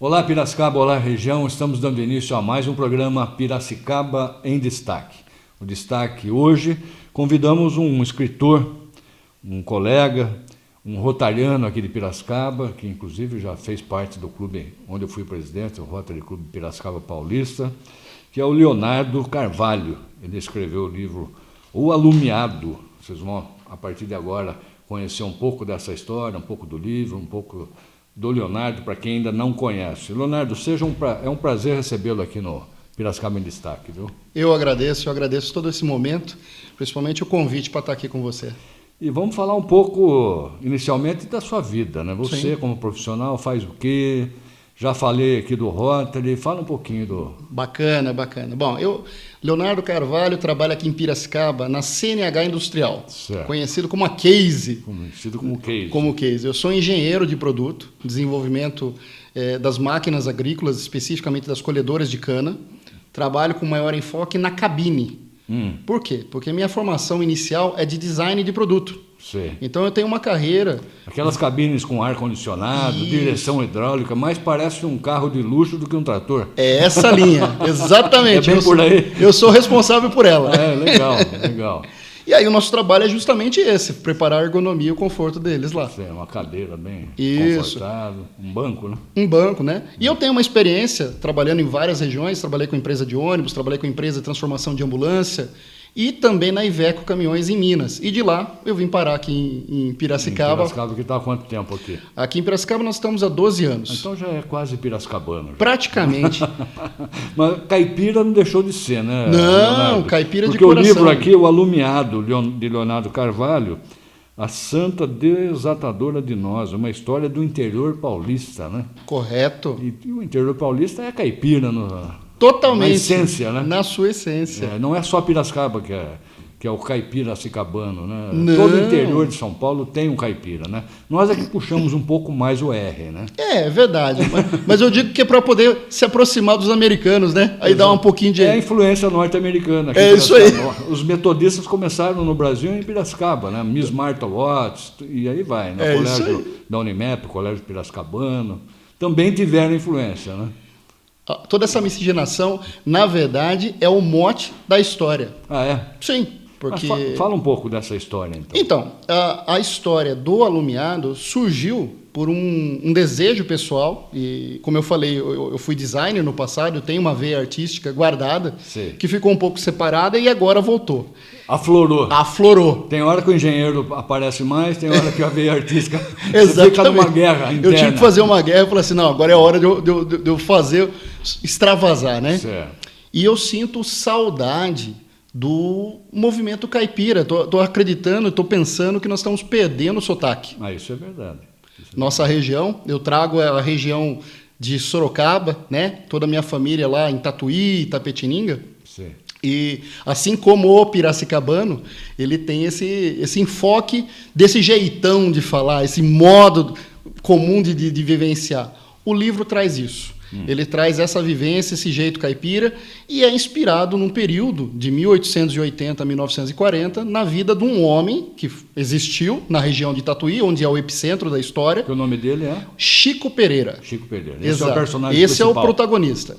Olá Piracicaba, olá região, estamos dando início a mais um programa Piracicaba em Destaque. O destaque hoje, convidamos um escritor, um colega, um rotariano aqui de Piracicaba, que inclusive já fez parte do clube onde eu fui presidente, o Rotary Clube Piracicaba Paulista, que é o Leonardo Carvalho. Ele escreveu o livro O Alumiado. Vocês vão, a partir de agora, conhecer um pouco dessa história, um pouco do livro, um pouco do Leonardo, para quem ainda não conhece. Leonardo, é um prazer recebê-lo aqui no Piracicaba em Destaque, viu? Eu agradeço todo esse momento, principalmente o convite para estar aqui com você. E vamos falar um pouco, inicialmente, da sua vida, né? Você, Sim. como profissional, faz o quê? Já falei aqui do Rotary, fala um pouquinho do... Bacana. Bom, Leonardo Carvalho, trabalho aqui em Piracicaba, na CNH Industrial, Certo. conhecido como a Case. Conhecido como Case. Como Case. Eu sou engenheiro de produto, desenvolvimento das máquinas agrícolas, especificamente das colhedoras de cana. Trabalho com maior enfoque na cabine. Por quê? Porque minha formação inicial é de design de produto. Sim. Então eu tenho uma carreira... Aquelas cabines com ar-condicionado, Isso. Direção hidráulica, mais parece um carro de luxo do que um trator. É essa linha, exatamente. É bem por aí. Eu sou responsável por ela. É, legal. E aí o nosso trabalho é justamente esse, preparar a ergonomia e o conforto deles lá. Sim, uma cadeira bem Isso. confortável, um banco, né? Um banco, né? E eu tenho uma experiência trabalhando em várias regiões, trabalhei com empresa de ônibus, trabalhei com empresa de transformação de ambulância e também na Iveco Caminhões em Minas. E de lá eu vim parar aqui em Piracicaba. Em Piracicaba, que está há quanto tempo aqui? Aqui em Piracicaba nós estamos há 12 anos. Então já é quase piracicabano. Já. Praticamente. Mas caipira não deixou de ser, né? Não, Leonardo? caipira de Porque coração. o livro aqui, O Alumiado, de Leonardo Carvalho, A Santa Desatadora de Nós, uma história do interior paulista, né? Correto. E o interior paulista é caipira Totalmente. na essência, né? Na sua essência. Não é só Piracicaba que é o caipiracicabano, né? Não. Todo o interior de São Paulo tem um caipira, né? Nós é que puxamos um pouco mais o R, né? É verdade. Mas eu digo que é para poder se aproximar dos americanos, né? Aí dá um pouquinho de... É a influência norte-americana. aqui É em isso aí. Piracicaba. Os metodistas começaram no Brasil em Piracicaba, né? Miss Martha Watts, e aí vai, né? É O isso colégio da Unimep, o colégio piracicabano, também tiveram influência, né? Toda essa miscigenação, na verdade, é o mote da história. Ah, é? Sim, porque... Mas fala um pouco dessa história, então. Então, a história do Alumiado surgiu por um desejo pessoal, e como eu falei, eu fui designer no passado, eu tenho uma veia artística guardada, Sim. que ficou um pouco separada e agora voltou. Aflorou. Tem hora que o engenheiro aparece mais, tem hora que a veia artística fica numa guerra interna. Eu tive que fazer uma guerra e falei assim, não, agora é hora de eu fazer, extravasar, né? Certo. E eu sinto saudade do movimento caipira. Estou acreditando, estou pensando que nós estamos perdendo o sotaque. Ah, isso é verdade. Nossa região, eu trago a região de Sorocaba, né? Toda a minha família lá em Tatuí, Itapetininga. Sim. E assim como o piracicabano, ele tem esse enfoque desse jeitão de falar, esse modo comum de vivenciar. O livro traz isso. Ele traz essa vivência, esse jeito caipira, e é inspirado num período de 1880 a 1940, na vida de um homem que existiu na região de Tatuí, onde é o epicentro da história. Que o nome dele é? Chico Pereira. Chico Pereira. Esse Exato. é o personagem Esse principal. é o protagonista.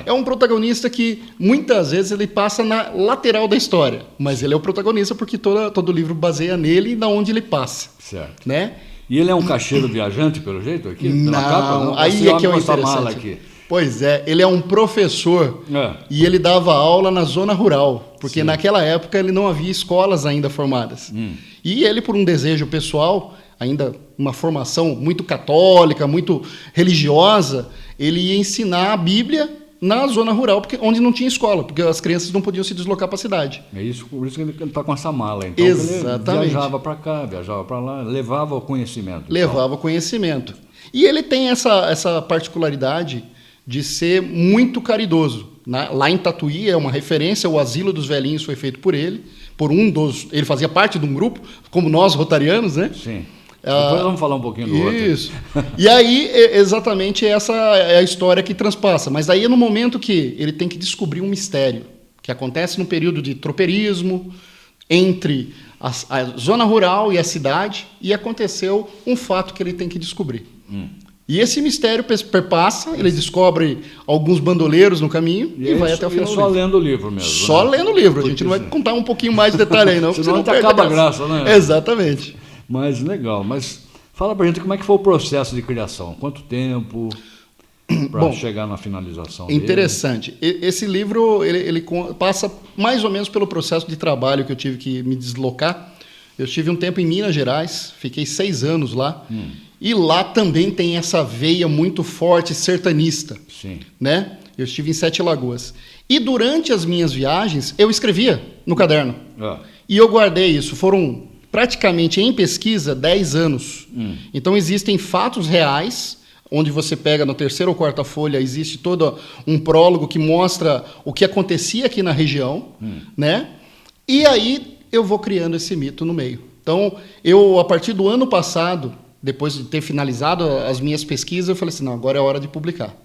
É um protagonista que muitas vezes ele passa na lateral da história, mas ele é o protagonista porque todo livro baseia nele e na onde ele passa. Certo. Né? E ele é um caixeiro viajante, pelo jeito, aqui? Não, capa, aí é que é o essa mala interessante. aqui. Pois é, ele é um professor e ele dava aula na zona rural, porque naquela época ele não havia escolas ainda formadas. E ele, por um desejo pessoal, ainda uma formação muito católica, muito religiosa, ele ia ensinar a Bíblia na zona rural, onde não tinha escola, porque as crianças não podiam se deslocar para a cidade. É isso, por isso que ele está com essa mala. Então, exatamente. Ele viajava para cá, viajava para lá, levava o conhecimento. Levava o conhecimento. E ele tem essa particularidade de ser muito caridoso. Lá em Tatuí é uma referência, o Asilo dos Velhinhos foi feito por ele, ele fazia parte de um grupo, como nós, rotarianos, né? Sim. Depois vamos falar um pouquinho do outro. Isso. E aí, exatamente, essa é a história que transpassa. Mas aí é no momento que ele tem que descobrir um mistério, que acontece no período de tropeirismo, entre a zona rural e a cidade, e aconteceu um fato que ele tem que descobrir. E esse mistério perpassa, ele descobre alguns bandoleiros no caminho e vai até o final do livro. Só lendo o livro mesmo. Só lendo o livro. A gente não vai contar um pouquinho mais de detalhe aí, não. Senão até acaba a graça, né? Exatamente. Mas legal. Mas fala pra gente como é que foi o processo de criação. Quanto tempo para chegar na finalização dele? Interessante. Esse livro, ele passa mais ou menos pelo processo de trabalho que eu tive que me deslocar. Eu estive um tempo em Minas Gerais, fiquei 6 anos lá. E lá também tem essa veia muito forte sertanista. Sim. Né? Eu estive em 7 Lagoas. E durante as minhas viagens, eu escrevia no caderno. E eu guardei isso. Foram praticamente em pesquisa 10 anos. Então existem fatos reais, onde você pega na 3ª ou 4ª folha, existe todo um prólogo que mostra o que acontecia aqui na região. Né? E aí eu vou criando esse mito no meio. Então, eu, a partir do ano passado, depois de ter finalizado as minhas pesquisas, eu falei assim, não, agora é hora de publicar.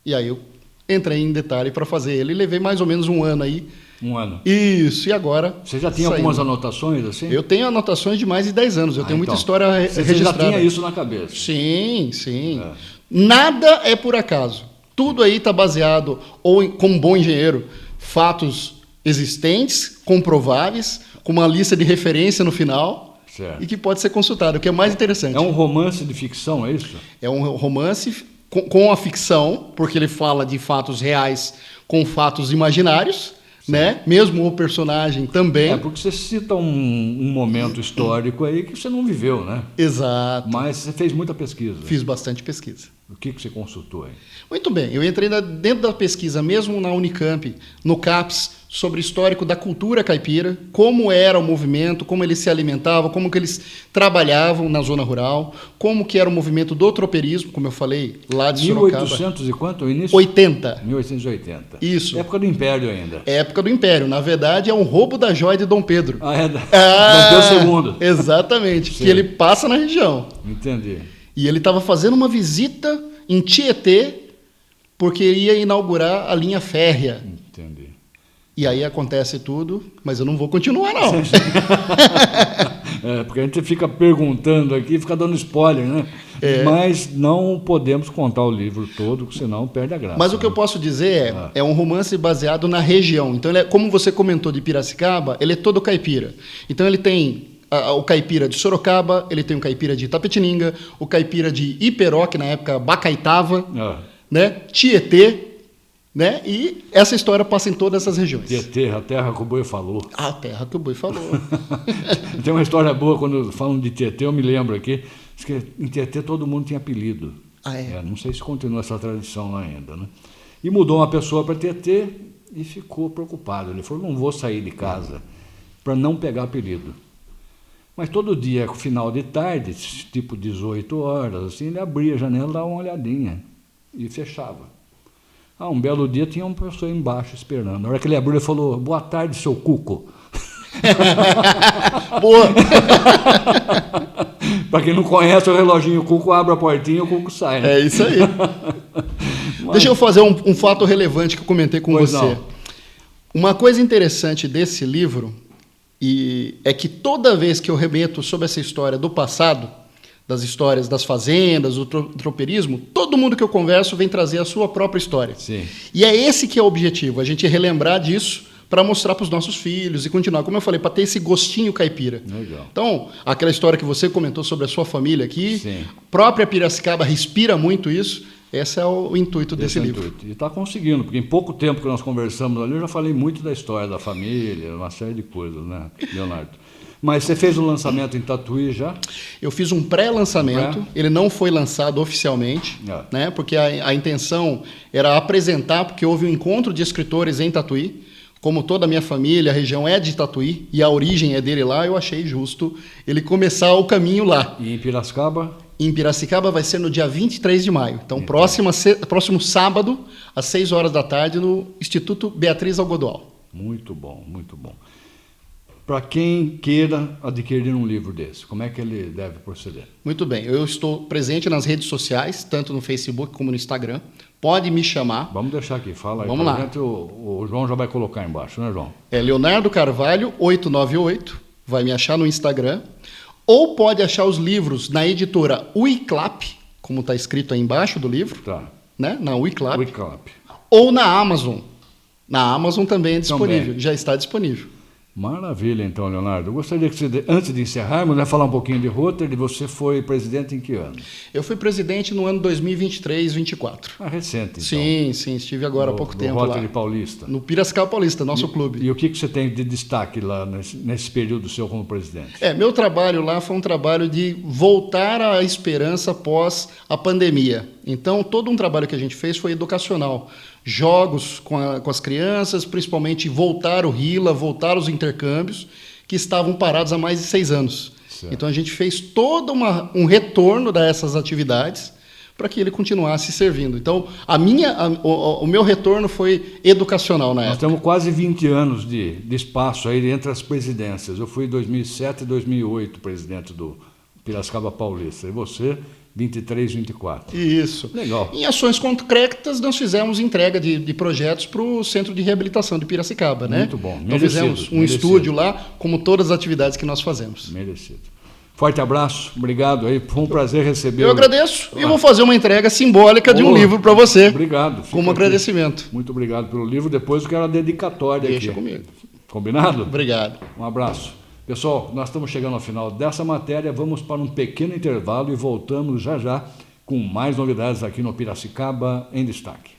E aí eu entrei em detalhe para fazer ele, levei mais ou menos um ano aí. Um ano. Isso, e agora... Você já tinha algumas anotações assim? Eu tenho anotações de mais de 10 anos, eu tenho muita história registrada. Você já tinha isso na cabeça? Sim, sim. Nada é por acaso. Tudo aí está baseado, ou como bom engenheiro, fatos existentes, comprováveis, com uma lista de referência no final... Certo. E que pode ser consultado, o que é mais interessante. É um romance de ficção, é isso? É um romance com a ficção, porque ele fala de fatos reais com fatos imaginários, né? Mesmo o personagem também. Porque você cita um momento histórico aí que você não viveu, né? Exato. Mas você fez muita pesquisa. Fiz bastante pesquisa. O que você consultou aí? Muito bem, eu entrei dentro da pesquisa, mesmo na Unicamp, no CAPES, sobre o histórico da cultura caipira, como era o movimento, como eles se alimentavam, como que eles trabalhavam na zona rural, como que era o movimento do tropeirismo, como eu falei, lá de Sorocaba. 1800 e quanto o início? 80. 1880. Isso. Época do Império ainda. Época do Império. Na verdade, é um roubo da joia de Dom Pedro. Dom Pedro II. Exatamente, que ele passa na região. Entendi. E ele estava fazendo uma visita em Tietê, porque ia inaugurar a linha férrea. Entendi. E aí acontece tudo, mas eu não vou continuar, não. Porque a gente fica perguntando aqui, fica dando spoiler, né? Mas não podemos contar o livro todo, senão perde a graça. Mas o que eu posso dizer é um romance baseado na região. Então, como você comentou de Piracicaba, ele é todo caipira. Então, ele tem o caipira de Sorocaba, ele tem o caipira de Itapetininga, o caipira de Iperó, que na época Bacaitava, né? Tietê, né? E essa história passa em todas essas regiões. Tietê, a terra que o boi falou. A terra que o boi falou. Tem uma história boa, quando falam de Tietê, eu me lembro aqui, diz que em Tietê todo mundo tinha apelido. Não sei se continua essa tradição lá ainda, né? E mudou uma pessoa para Tietê e ficou preocupado. Ele falou, não vou sair de casa para não pegar apelido. Mas todo dia, final de tarde, tipo 18 horas, assim, ele abria a janela, dava uma olhadinha e fechava. Um belo dia tinha uma pessoa embaixo esperando. Na hora que ele abriu, ele falou, boa tarde, seu cuco. Boa! Para quem não conhece o reloginho, o cuco abre a portinha e o cuco sai. Né? É isso aí. Deixa eu fazer um fato relevante que eu comentei com você. Não. Uma coisa interessante desse livro é que toda vez que eu remeto sobre essa história do passado, das histórias das fazendas, do tropeirismo, todo mundo que eu converso vem trazer a sua própria história. Sim. E é esse que é o objetivo, a gente relembrar disso para mostrar para os nossos filhos e continuar, como eu falei, para ter esse gostinho caipira. Legal. Então, aquela história que você comentou sobre a sua família aqui, Sim. Própria Piracicaba respira muito isso, esse é o intuito desse livro. E está conseguindo, porque em pouco tempo que nós conversamos ali, eu já falei muito da história da família, uma série de coisas, né, Leonardo? Mas você fez o lançamento em Tatuí já? Eu fiz um pré-lançamento, ele não foi lançado oficialmente, né, porque a intenção era apresentar, porque houve um encontro de escritores em Tatuí, como toda a minha família, a região é de Tatuí, e a origem é dele lá, eu achei justo ele começar o caminho lá. E em Piracicaba? Em Piracicaba vai ser no dia 23 de maio. Então, próximo sábado, às 6 horas da tarde, no Instituto Beatriz Algodoal. Muito bom, muito bom. Para quem queira adquirir um livro desse, como é que ele deve proceder? Muito bem, eu estou presente nas redes sociais, tanto no Facebook como no Instagram. Pode me chamar. Vamos deixar aqui, fala aí. Vamos lá. Gente, o João já vai colocar embaixo, né, João? É Leonardo Carvalho 898, vai me achar no Instagram. Ou pode achar os livros na editora Uiclap, como está escrito aí embaixo do livro, Tá. né? Na Wiclap, Wiclap. ou na Amazon. Na Amazon também é disponível, Também. já está disponível. Maravilha, então, Leonardo. Eu gostaria que você, antes de encerrarmos, né, falar um pouquinho de Rotary. Você foi presidente em que ano? Eu fui presidente no ano 2023-24. Ah, recente, então. Sim, estive agora há pouco tempo Rotary lá. Paulista. No Piracicaba Paulista, nosso clube. E o que você tem de destaque lá nesse período seu como presidente? Meu trabalho lá foi um trabalho de voltar à esperança após a pandemia. Então, todo um trabalho que a gente fez foi educacional. Jogos com as crianças, principalmente voltar o RILA, voltar os intercâmbios, que estavam parados há mais de 6 anos. Certo. Então, a gente fez todo um retorno dessas atividades para que ele continuasse servindo. Então, o meu retorno foi educacional na Nós época. temos quase 20 anos de espaço aí entre as presidências. Eu fui em 2007 e 2008 presidente do Piracicaba Paulista. E você, 23, 24. Isso. Legal. Em ações concretas, nós fizemos entrega de projetos para o Centro de Reabilitação de Piracicaba, né? Muito bom. Então, fizemos um estúdio lá, como todas as atividades que nós fazemos. Merecido. Forte abraço, obrigado aí. Foi um prazer receber. Eu agradeço e vou fazer uma entrega simbólica de um livro para você. Obrigado. Como agradecimento. Muito obrigado pelo livro. Depois eu quero a dedicatória Deixa aqui. comigo. Combinado? Obrigado. Um abraço. Pessoal, nós estamos chegando ao final dessa matéria. Vamos para um pequeno intervalo e voltamos já com mais novidades aqui no Piracicaba em Destaque.